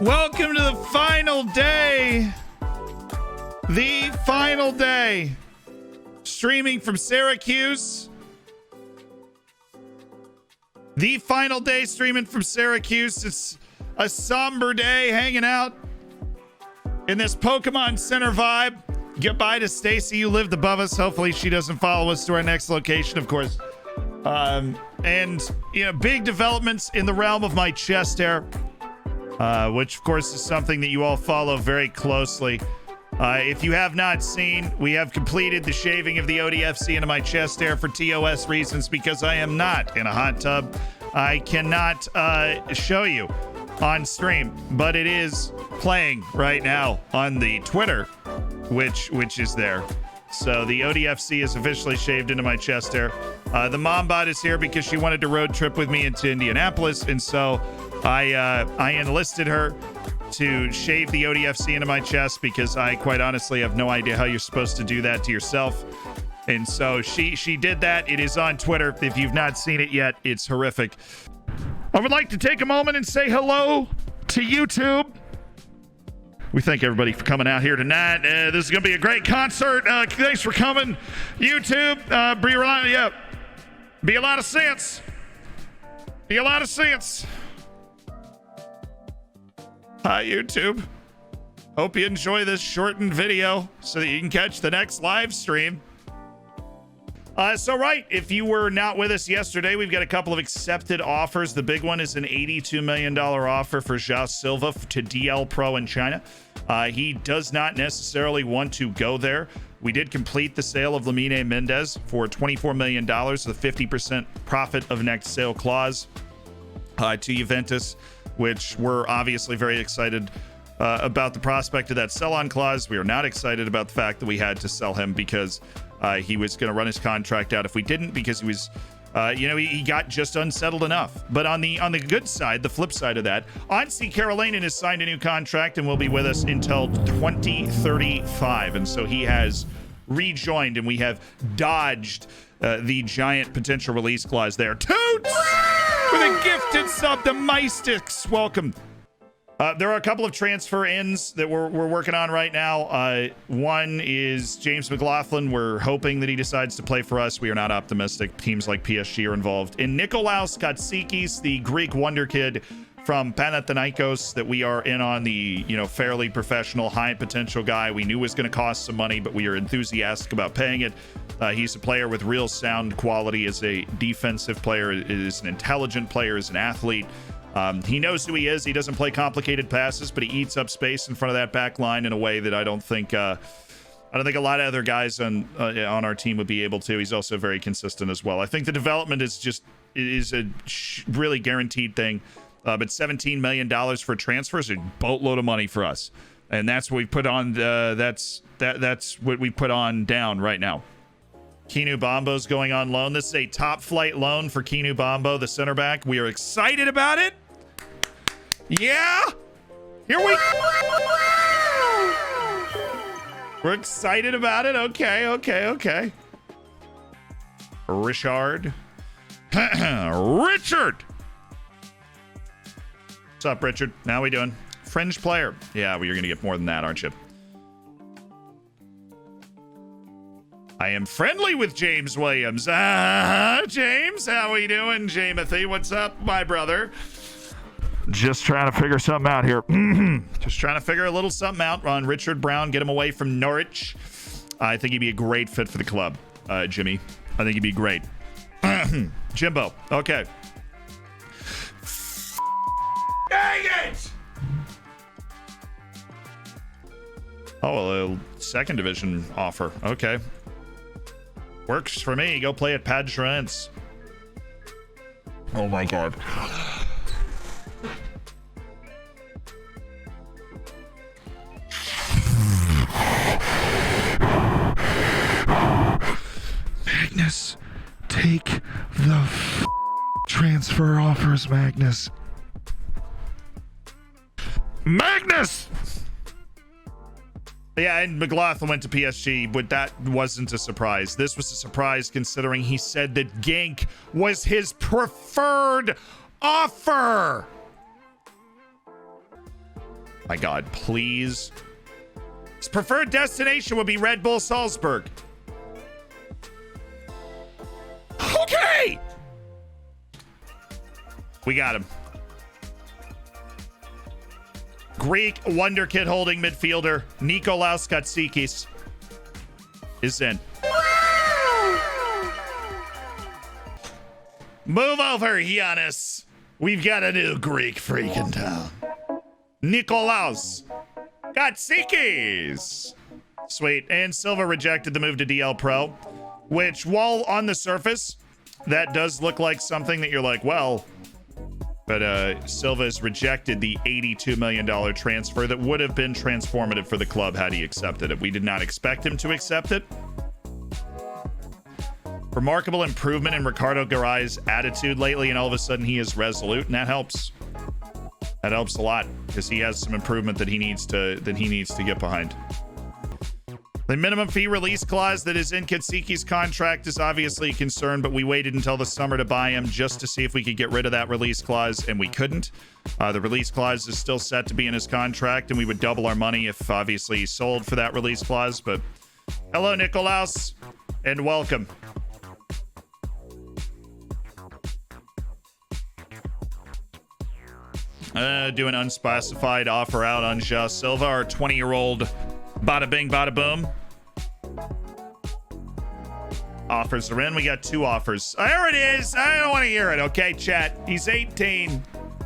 Welcome to the final day. The final day. Streaming from Syracuse. The final day streaming from Syracuse. It's a somber day hanging out in this Pokemon Center vibe. Goodbye to Stacy, who lived above us. Hopefully she doesn't follow us to our next location, of course. And, you know, big developments in the realm of my chest hair, which, of course, is something that you all follow very closely. If you have not seen, we have completed the shaving of the ODFC into my chest hair for TOS reasons because I am not in a hot tub. I cannot show you on stream, but it is playing right now on the Twitter, which is there. So the ODFC is officially shaved into my chest hair. The Mombot is here because she wanted to road trip with me into Indianapolis, and so I enlisted her to shave the ODFC into my chest because I quite honestly have no idea how you're supposed to do that to yourself. And so she did that. It is on Twitter. If you've not seen it yet, it's horrific. I would like to take a moment and say hello to YouTube. We thank everybody for coming out here tonight. This is going to be a great concert. Thanks for coming, YouTube. Be a lot of sense. Be a lot of sense. Hi, YouTube. Hope you enjoy this shortened video so that you can catch the next live stream. If you were not with us yesterday, we've got a couple of accepted offers. The big one is an $82 million offer for Jas Silva to DL Pro in China. He does not necessarily want to go there. We did complete the sale of Lamine Mendez for $24 million, the 50% profit of next sale clause to Juventus, which we're obviously very excited about the prospect of that sell-on clause. We are not excited about the fact that we had to sell him because he was going to run his contract out if we didn't, because he was, he got just unsettled enough. But on the good side, the flip side of that, Anssi Karolainen has signed a new contract and will be with us until 2035. And so he has rejoined, and we have dodged the giant potential release clause there. Toots! With a gifted sub to Mystics. Welcome. There are a couple of transfer ins that we're working on right now. One is James McLaughlin. We're hoping that he decides to play for us. We are not optimistic. Teams like PSG are involved. And Nikolaos Katsikis, the Greek wonder kid from Panathinaikos, that we are in on, the fairly professional, high potential guy. We knew was going to cost some money, but we are enthusiastic about paying it. He's a player with real sound quality as a defensive player, is an intelligent player, is an athlete. He knows who he is. He doesn't play complicated passes, but he eats up space in front of that back line in a way that I don't think a lot of other guys on our team would be able to. He's also very consistent as well. I think the development is a really guaranteed thing. But $17 million for transfers is a boatload of money for us, and that's what we put on. That's what we put on down right now. Keanu Bombo's going on loan. This is a top flight loan for Keanu Bombo, the center back. We are excited about it. Yeah, we're excited about it. Okay. Richard. What's up, Richard? How we doing? Fringe player. Yeah, well, you're gonna get more than that, aren't you? I am friendly with James Williams. James, how we doing, Jamothy? What's up, my brother? Just trying to figure something out here. Just trying to figure a little something out on Richard Brown. Get him away from Norwich. I think he'd be a great fit for the club, Jimmy. I think he'd be great. Jimbo. Okay. Dang it! Oh, a second division offer. Okay. Works for me. Go play at Padgerance. Oh my god. Magnus, take the transfer offers, Magnus. Magnus! Yeah, and McLaughlin went to PSG, but that wasn't a surprise. This was a surprise considering he said that Genk was his preferred offer. My God, please. His preferred destination would be Red Bull Salzburg. Okay. We got him. Greek wonder kid holding midfielder Nikolaos Katsikis is in. Move over, Giannis. We've got a new Greek freak in town. Nikolaos Katsikis. Sweet. And Silva rejected the move to DL Pro, which, while on the surface, that does look like something that you're like, well, but Silva has rejected the $82 million transfer that would have been transformative for the club had he accepted it. We did not expect him to accept it. Remarkable improvement in Ricardo Garay's attitude lately, and all of a sudden he is resolute, and that helps. That helps a lot because he has some improvement that he needs to get behind. The minimum fee release clause that is in Katsiki's contract is obviously a concern, but we waited until the summer to buy him just to see if we could get rid of that release clause, and we couldn't. The release clause is still set to be in his contract, and we would double our money if obviously he sold for that release clause. But hello, Nikolaos, and welcome. Do an unspecified offer out on Ja Silva, our 20-year-old bada bing, bada boom. Offers are in. We got 2 offers. There it is. I don't want to hear it. Okay, chat. He's 18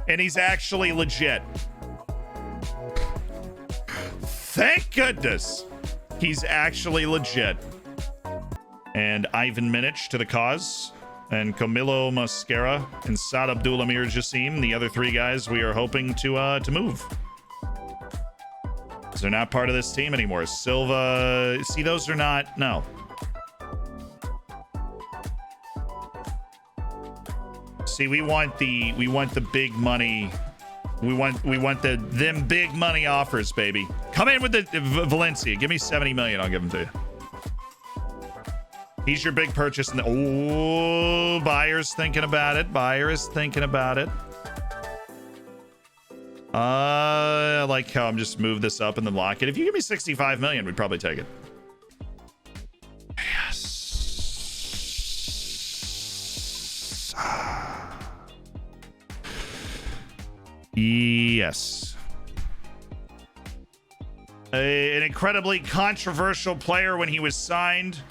and he's actually legit. Thank goodness he's actually legit. And Ivan Minich to the cause. And Camilo Mascara and Saad Abdulamir Jassim, the other 3 guys we are hoping to move. They're not part of this team anymore. Silva, see, those are not, no. See, we want the big money. We want them big money offers, baby. Come in with the Valencia. Give me 70 million. I'll give them to you. He's your big purchase. Oh, buyer's thinking about it. Buyer is thinking about it. I like how I'm just move this up and then lock it. If you give me 65 million, we'd probably take it. Yes. Yes. An incredibly controversial player when he was signed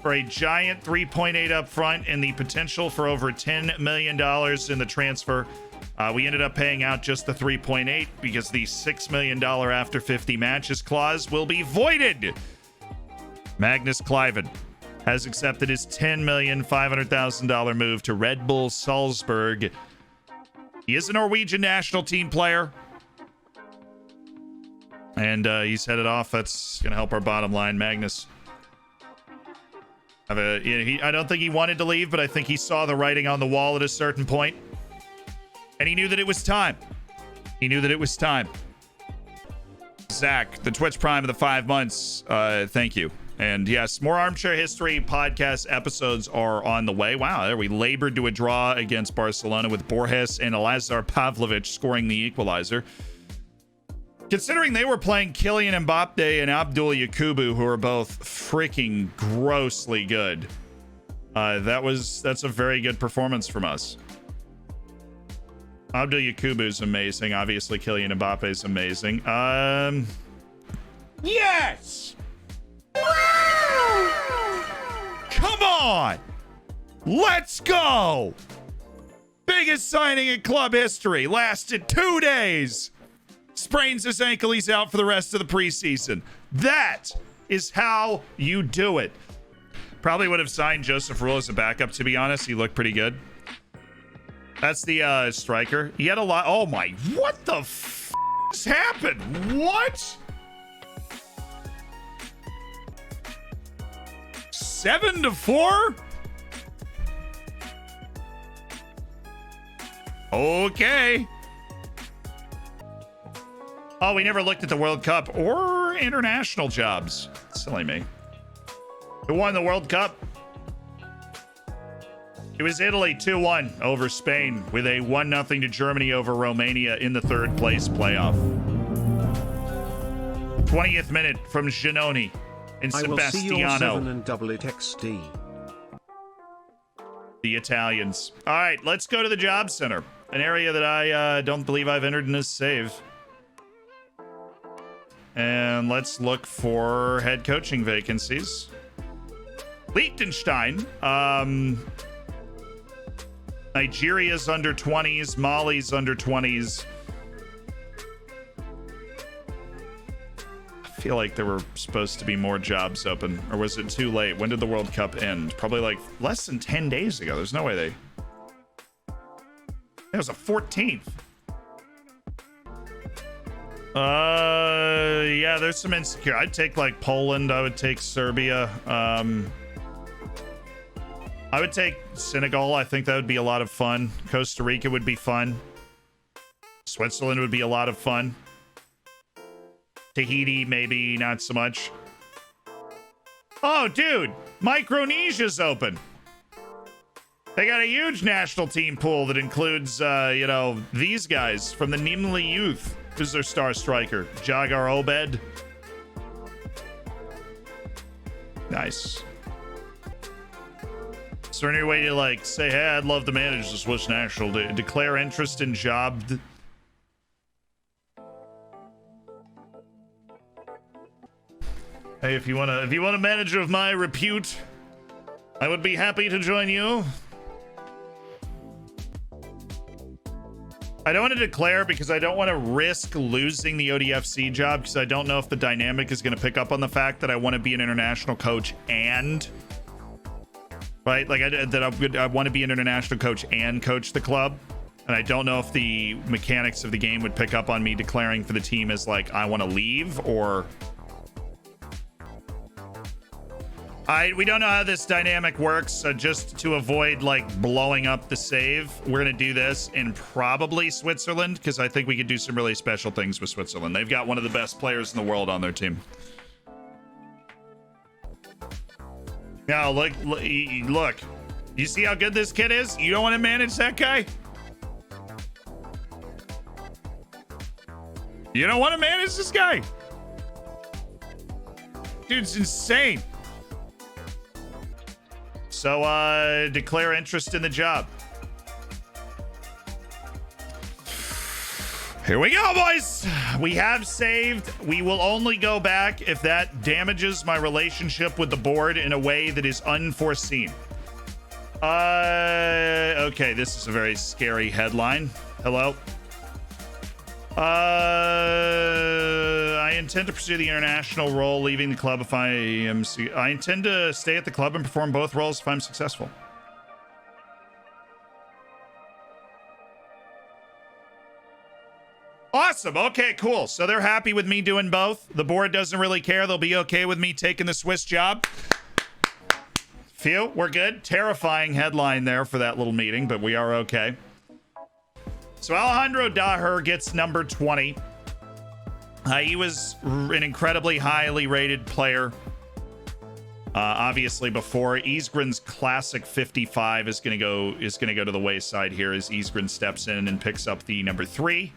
for a giant 3.8 up front and the potential for over $10 million in the transfer. We ended up paying out just the 3.8 because the $6 million after 50 matches clause will be voided. Magnus Kleiven has accepted his $10,500,000 move to Red Bull Salzburg. He is a Norwegian national team player. And he's headed off. That's going to help our bottom line, Magnus. I don't think he wanted to leave, but I think he saw the writing on the wall at a certain point. And he knew that it was time. He knew that it was time. Zach, the Twitch Prime of the 5 months. Thank you. And yes, more Armchair History podcast episodes are on the way. Wow, there we labored to a draw against Barcelona with Borges and Lazar Pavlovic scoring the equalizer. Considering they were playing Kylian Mbappe and Abdul Yakubu, who are both freaking grossly good, that's a very good performance from us. Abdul Yakubu is amazing. Obviously, Kylian Mbappe is amazing. Yes! Come on! Let's go! Biggest signing in club history. Lasted 2 days. Sprains his ankle. He's out for the rest of the preseason. That is how you do it. Probably would have signed Joseph Rule as a backup, to be honest. He looked pretty good. That's the striker. He had a lot. Oh my, what the f has happened? What? 7-4? Okay. Oh, we never looked at the World Cup or international jobs. Silly me. Who won the World Cup? It was Italy 2-1 over Spain with a 1-0 to Germany over Romania in the third place playoff. 20th minute from Giannoni in I will see your Sebastiano. 7 and double it XD. The Italians. All right, let's go to the job center, an area that I don't believe I've entered in this save. And let's look for head coaching vacancies. Liechtenstein. Nigeria's under 20s. Mali's under 20s. I feel like there were supposed to be more jobs open. Or was it too late? When did the World Cup end? Probably like less than 10 days ago. There's no way they... It was the 14th. Yeah, there's some insecure. I'd take like Poland. I would take Serbia. I would take Senegal. I think that would be a lot of fun. Costa Rica would be fun. Switzerland would be a lot of fun. Tahiti, maybe not so much. Oh, dude, Micronesia's open. They got a huge national team pool that includes, you know, these guys from the Nimli Youth. Who's their star striker? Jagar Obed. Nice. Is there any way to, like, say, hey, I'd love to manage the Swiss national team? Declare interest in job. Hey, if you want a manager of my repute, I would be happy to join you. I don't want to declare because I don't want to risk losing the ODFC job because I don't know if the dynamic is going to pick up on the fact that I want to be an international coach and... Right? Like, I want to be an international coach and coach the club. And I don't know if the mechanics of the game would pick up on me declaring for the team as, like, I want to leave or... We don't know how this dynamic works, so just to avoid like blowing up the save, we're gonna do this in probably Switzerland because I think we could do some really special things with Switzerland. They've got one of the best players in the world on their team. Now, look, you see how good this kid is? You don't want to manage that guy? You don't want to manage this guy? Dude's insane. So, declare interest in the job. Here we go, boys. We have saved. We will only go back if that damages my relationship with the board in a way that is unforeseen. Okay, this is a very scary headline. Hello. I intend to pursue the international role, leaving the club if I am... I intend to stay at the club and perform both roles if I'm successful. Awesome. Okay, cool. So they're happy with me doing both. The board doesn't really care. They'll be okay with me taking the Swiss job. Feel we're good. Terrifying headline there for that little meeting, but we are okay. So Alejandro Daher gets number 20. He was an incredibly highly rated player. Obviously before Isgren's classic 55 is going to go to the wayside here as Isgren steps in and picks up the number 3.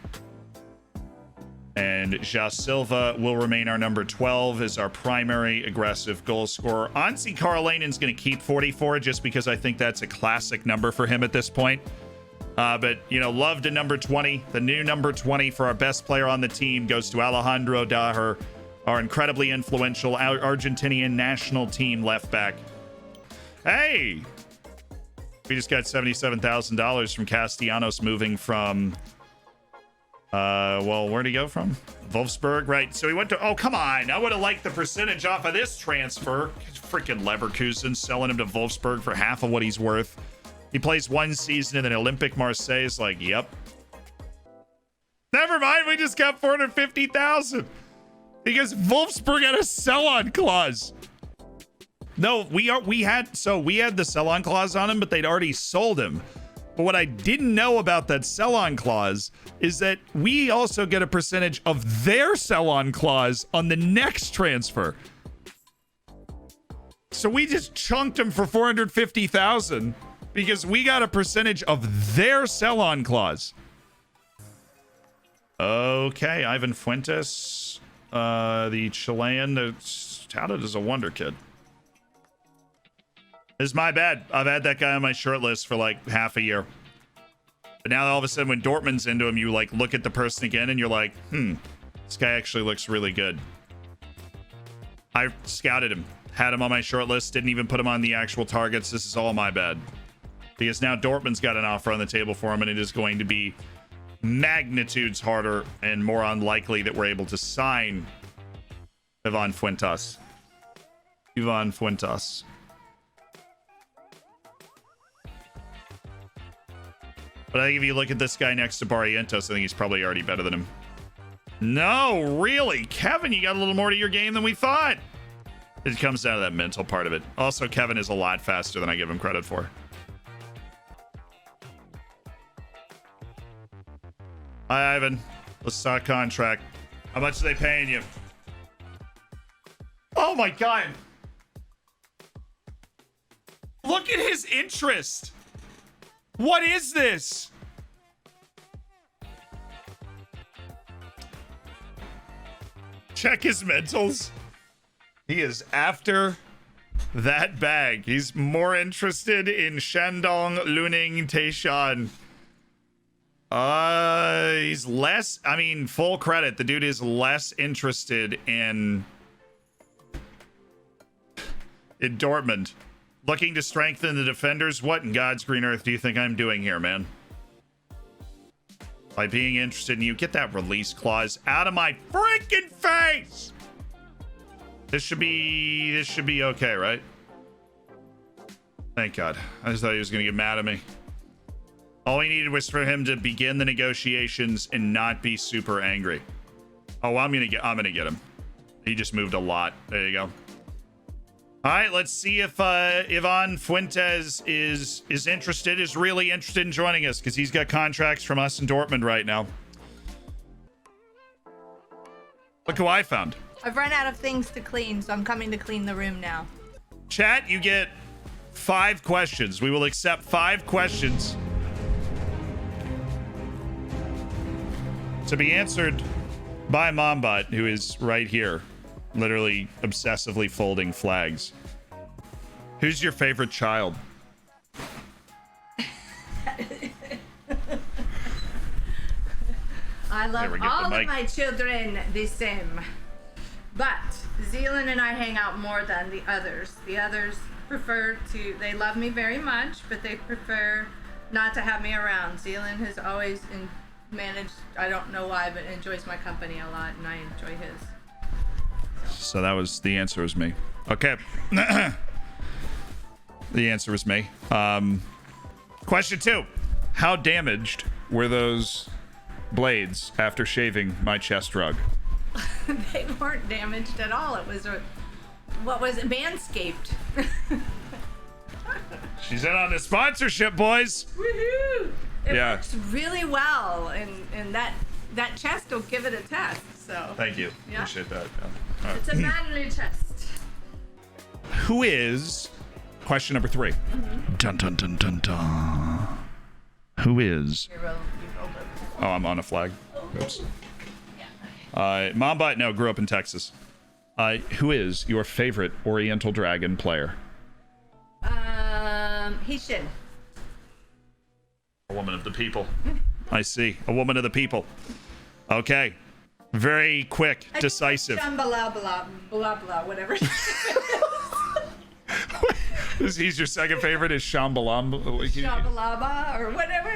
And Ja Silva will remain our number 12 as our primary aggressive goal scorer. Ansi Karolainen's going to keep 44 just because I think that's a classic number for him at this point. But, you know, love to number 20. The new number 20 for our best player on the team goes to Alejandro Daher, our incredibly influential Argentinian national team left back. Hey! We just got $77,000 from Castellanos moving from... well, where'd he go from? Wolfsburg, right? So he went to... Oh, come on. I would have liked the percentage off of this transfer. Freaking Leverkusen selling him to Wolfsburg for half of what he's worth. He plays one season in an Olympic Marseille. Is like, yep. Never mind. We just got 450,000 because Wolfsburg had a sell-on clause. No, we had the sell-on clause on him, but they'd already sold him. But what I didn't know about that sell-on clause is that we also get a percentage of their sell-on clause on the next transfer. So we just chunked him for 450,000 because we got a percentage of their sell-on clause. Okay, Ivan Fuentes. The Chilean that's touted as a wonder kid. It's my bad. I've had that guy on my short list for like half a year. But now all of a sudden when Dortmund's into him, you like look at the person again and you're like, this guy actually looks really good. I scouted him, had him on my short list, didn't even put him on the actual targets. This is all my bad. Because now Dortmund's got an offer on the table for him, and it is going to be magnitudes harder and more unlikely that we're able to sign Ivan Fuentes. Ivan Fuentes. But I think if you look at this guy next to Barrientos, I think he's probably already better than him. No, really? Kevin, you got a little more to your game than we thought. It comes down to that mental part of it. Also, Kevin is a lot faster than I give him credit for. Hi, Ivan. Let's start contract. How much are they paying you? Oh, my God. Look at his interest. What is this? Check his mentals. He is after that bag. He's more interested in Shandong Luning Taishan. He's less, I mean, full credit. The dude is less interested in Dortmund. Looking to strengthen the defenders. What in God's green earth do you think I'm doing here, man? By being interested in you. Get that release clause out of my freaking face! This should be okay, right? Thank God. I just thought he was gonna get mad at me. All we needed was for him to begin the negotiations and not be super angry. Oh, I'm gonna get him. He just moved a lot. There you go. All right, let's see if Ivan Fuentes is interested, is really interested in joining us, because he's got contracts from us in Dortmund right now. Look who I found. I've run out of things to clean, so I'm coming to clean the room now. Chat, you get 5 questions. We will accept 5 questions to be answered by Mombot, who is right here, literally obsessively folding flags. Who's your favorite child? I love all of my children the same. But Zealand and I hang out more than the others. The others they love me very much, but they prefer not to have me around. Zealand has always managed, I don't know why, but enjoys my company a lot, and I enjoy his. So that was, the answer was me. Okay. The answer was me. Question 2. How damaged were those blades after shaving my chest rug? They weren't damaged at all. It was Manscaped. She's in on the sponsorship, boys. Woohoo! It works really well, and that chest will give it a test. So thank you. Yeah. Appreciate that. Yeah. Right. It's a manly chest. Who is question number 3? Dun dun dun dun dun. Who is? Oh, I'm on a flag. Oops. Mombot, no, grew up in Texas. Who is your favorite Oriental Dragon player? Hishin. A woman of the people. I see. A woman of the people. Okay. Very quick, decisive. Blah, blah, blah, blah, whatever. He's your second favorite is Shambalamba? Shabalaba or whatever.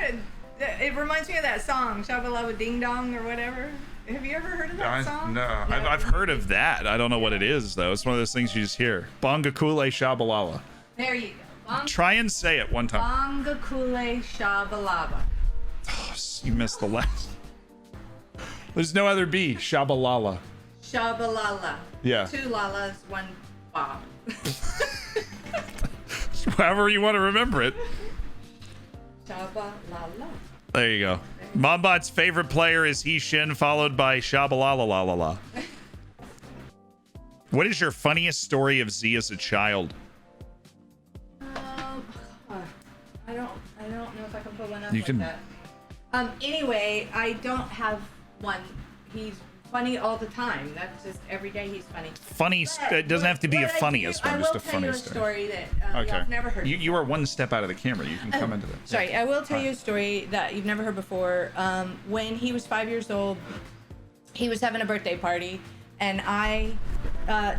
It reminds me of that song, Shabalaba Ding Dong or whatever. Have you ever heard of that song? No. Yeah. I've heard of that. I don't know what it is, though. It's one of those things you just hear. Bongakule Shabalala. There you go. Try and say it one time. Bongakule Shabalaba. Oh, you missed the last. There's no other B. Shabalala. Shabalala. Yeah. 2 lalas, 1 bob. However you want to remember it. Shabalala. There you go. Mombot's favorite player is Hishin, followed by Shabalala. What is your funniest story of Z as a child? I don't know if I can put one up you like can... that. Anyway, I don't have one. He's funny all the time. That's just every day he's funny. Funny. But It doesn't have to be a what I funniest do- one, I just will a tell funny you a story. story that Okay. y'all have never heard. You are one step out of the camera. You can come into that. Sorry, I will tell you a story that you've never heard before. When he was 5 years old, he was having a birthday party, and I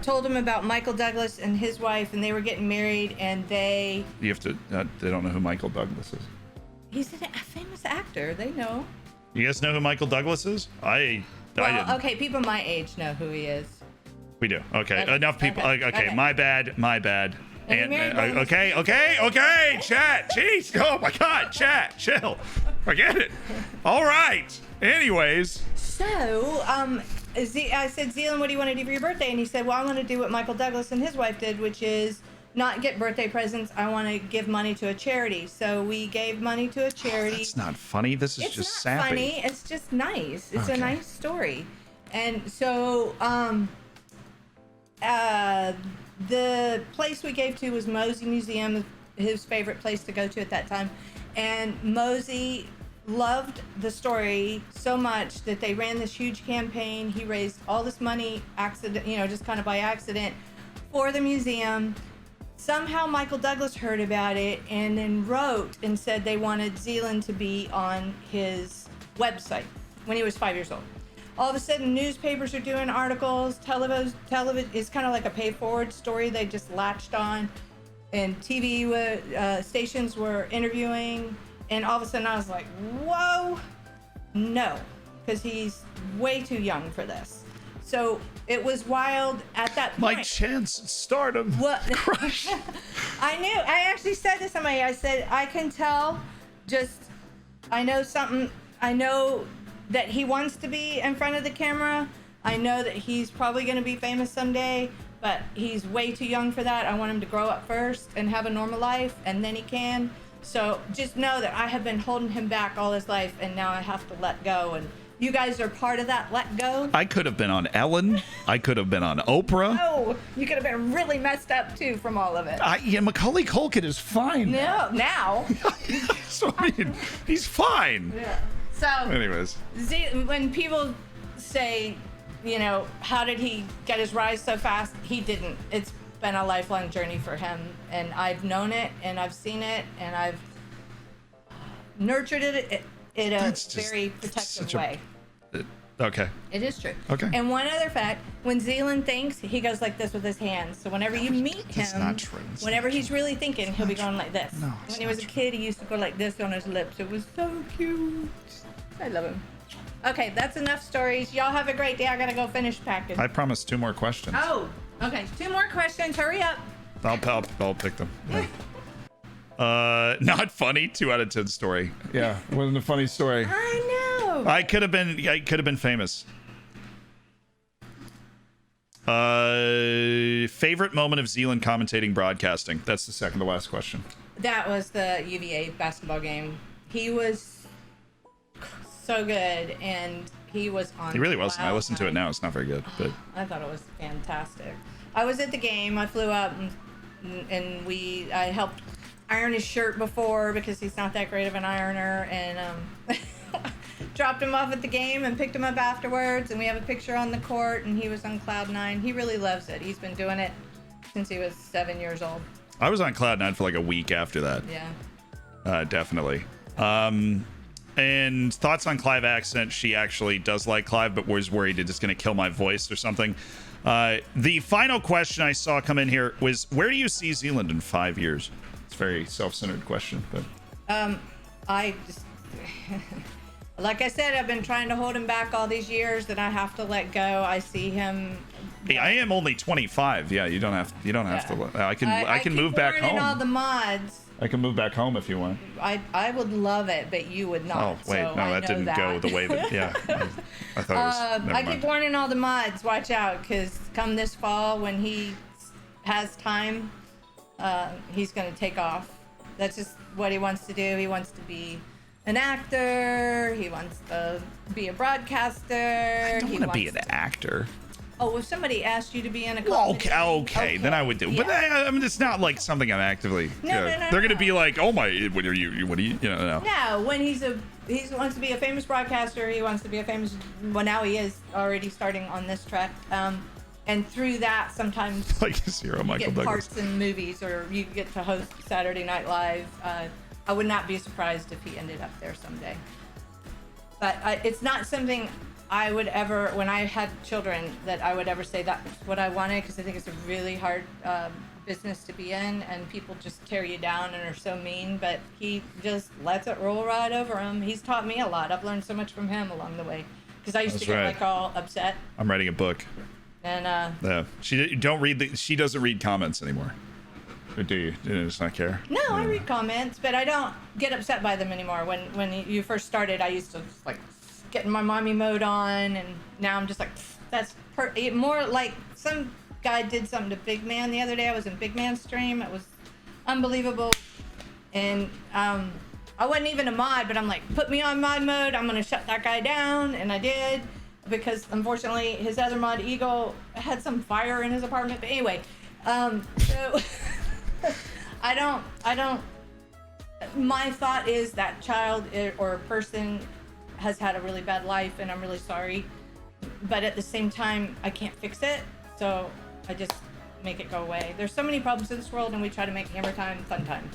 told him about Michael Douglas and his wife, and they were getting married, and they... You have to. They don't know who Michael Douglas is. He's a famous actor. They know. You guys know who Michael Douglas is? I didn't. Okay, people my age know who he is. We do. Okay. Okay, Enough people. okay, Okay. okay. My bad. And Mary Jane was- Okay. Chat. Jeez. Oh my God. Chat. Chill. Forget it. All right. Anyways. So, I said, Zealand, what do you want to do for your birthday? And he said, well, I want to do what Michael Douglas and his wife did, which is not get birthday presents. I want to give money to a charity. So we gave money to a charity. That's not funny. This is It's just not sappy. funny. It's just nice. It's Okay. a nice story. And so, the place we gave to was Mosey Museum, his favorite place to go to at that time. And Mosey loved the story so much that they ran this huge campaign. He raised all this money, just kind of by accident, for the museum. Somehow Michael Douglas heard about it and then wrote and said they wanted Zealand to be on his website when he was 5 years old. All of a sudden, newspapers are doing articles. Television is kind of like a pay-forward story they just latched on, and TV stations were interviewing. And all of a sudden, I was like, "Whoa, no," because he's way too young for this. So it was wild at that point. My chance at stardom. What? Crush. I knew. I actually said to somebody. I said, I can tell. I know something. I know that he wants to be in front of the camera. I know that he's probably going to be famous someday, but he's way too young for that. I want him to grow up first and have a normal life, and then he can. So just know that I have been holding him back all his life, and now I have to let go. And you guys are part of that let go. I could have been on Ellen. I could have been on Oprah. Oh, you could have been really messed up too from all of it. Macaulay Culkin is fine. No, now. So I mean, he's fine. Yeah. So, Anyways. when people say, how did he get his rise so fast? He didn't. It's been a lifelong journey for him, and I've known it, and I've seen it, and I've nurtured it in a That's just very protective such a- way. Okay. It is true. Okay. And one other fact, when Zealand thinks, he goes like this with his hands. So whenever you meet That's him, not true. That's whenever not he's really thinking, he'll be going like this. No, it's When he was a not kid, he used to go like this on his lips. It was so cute. I love him. Okay, that's enough stories. Y'all have a great day. I gotta go finish packing. I promised 2 more questions. Oh, okay. 2 more questions. Hurry up. I'll pick them. Not funny. 2 out of 10 story. Yeah, wasn't a funny story. I know. I could have been famous. Favorite moment of Zealand commentating broadcasting. That's the second to last question. That was the UVA basketball game. He was so good, and he was on. He really was. I cloud listened to it nine. now. It's not very good, but I thought it was fantastic. I was at the game. I flew up, and I helped iron his shirt before because he's not that great of an ironer, and dropped him off at the game and picked him up afterwards, and we have a picture on the court, and he was on cloud 9. He really loves it. He's been doing it since he was 7 years old. I was on Cloud9 for like a week after that. Yeah. Definitely. And thoughts on Clive accent. She actually does like Clive, but was worried it's just going to kill my voice or something. The final question I saw come in here was, where do you see Zealand in 5 years? It's a very self-centered question, but I just, like I said, I've been trying to hold him back all these years, that I have to let go. I see him. hey, I am only 25. Yeah, you don't have to. I can keep move back warning home. all the mods. I can move back home if you want. I would love it, but you would not. Oh wait, so no, I that know didn't go the way that. Yeah, I thought it was. Never I keep mind. warning all the mods. Watch out, because come this fall, when he has time, he's gonna take off. That's just what he wants to do. He wants to be an actor. He wants to be a broadcaster. I don't want to be an actor. Oh, if somebody asked you to be in a Well, comedy, okay, then I would do. But yeah. I mean, it's not like something I'm actively. No, no, They're gonna no. be like, "Oh my, what are you? What are you? You know, no." No, when he's a he wants to be a famous broadcaster. He wants to be a famous. Well, now he is already starting on this track. And through that, sometimes Like his hero, you Michael get Douglas. parts in movies, or you get to host Saturday Night Live. I would not be surprised if he ended up there someday. But it's not something I would ever, when I had children, that I would ever say that's what I wanted, because I think it's a really hard business to be in, and people just tear you down and are so mean. But he just lets it roll right over him. He's taught me a lot. I've learned so much from him along the way, because I used That's to get right. like all upset. I'm writing a book. And Yeah, she doesn't read comments anymore. Or do you? Do you just not care? no, I read comments, but I don't get upset by them anymore. When you first started, I used to just, like, get in my mommy mode on, and now I'm just like, that's more like some guy did something to Big Man the other day. I was in Big Man's stream. It was unbelievable, and I wasn't even a mod, but I'm like, put me on mod mode. I'm gonna shut that guy down, and I did, because unfortunately his other mod, Eagle, had some fire in his apartment. But anyway, so I don't. My thought is that child or person has had a really bad life, and I'm really sorry. But at the same time, I can't fix it, so I just make it go away. There's so many problems in this world, and we try to make hammer time fun time.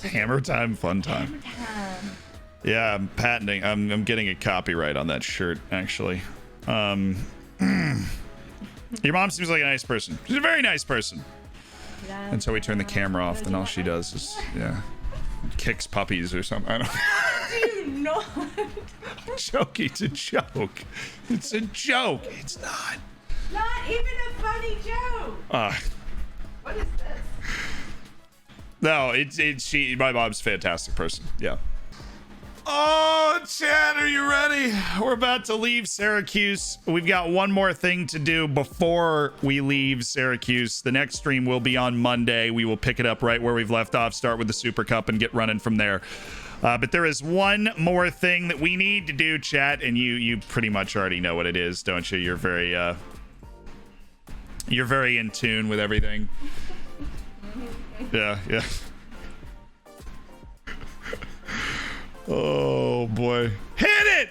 Hammer time, fun time. Hammer time. Yeah, I'm patenting. I'm getting a copyright on that shirt, actually. Your mom seems like a nice person. She's a very nice person. Until we turn the camera off, then all she does is, kicks puppies or something. I don't know. Do not. I'm joking. It's a joke. It's a joke. It's not. Not even a funny joke. What is this? No, it's my mom's a fantastic person. Yeah. Oh, Chad, are you ready? We're about to leave Syracuse. We've got one more thing to do before we leave Syracuse. The next stream will be on Monday. We will pick it up right where we've left off, start with the Super Cup, and get running from there. But there is one more thing that we need to do, chat, and you pretty much already know what it is, don't you? You're very in tune with everything. Yeah. Oh boy. Hit it!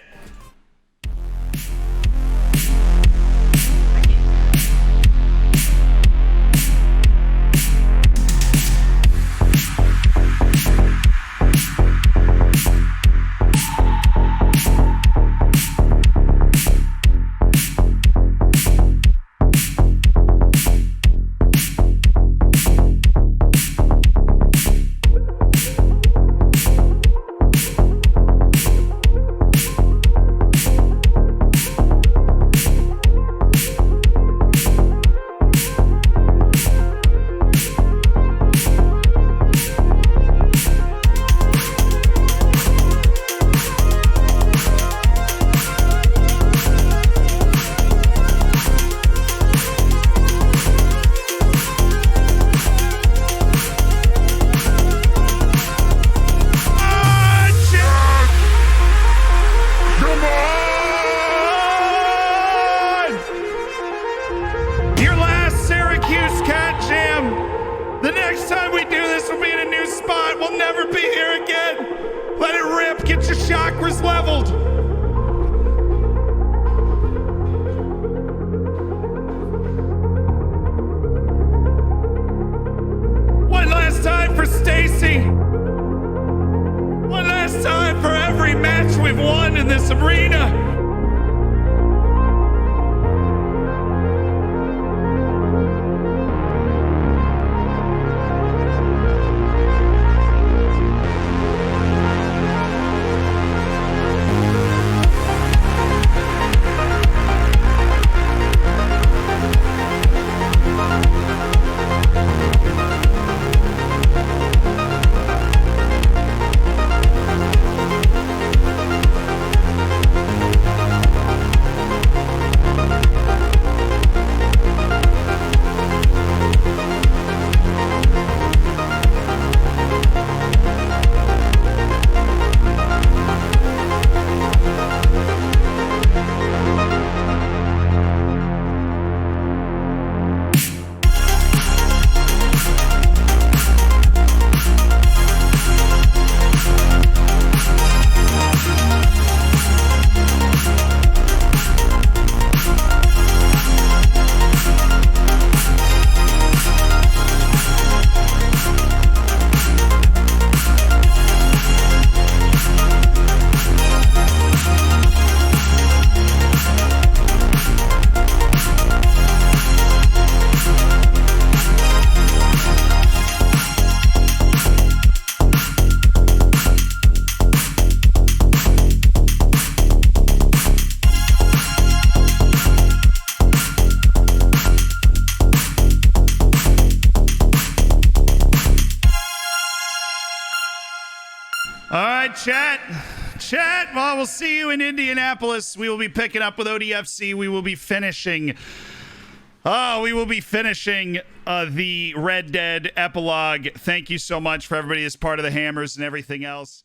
chat. Chat. Well, we'll see you in Indianapolis. We will be picking up with ODFC. We will be finishing. The Red Dead epilogue. Thank you so much for everybody as part of the Hammers and everything else.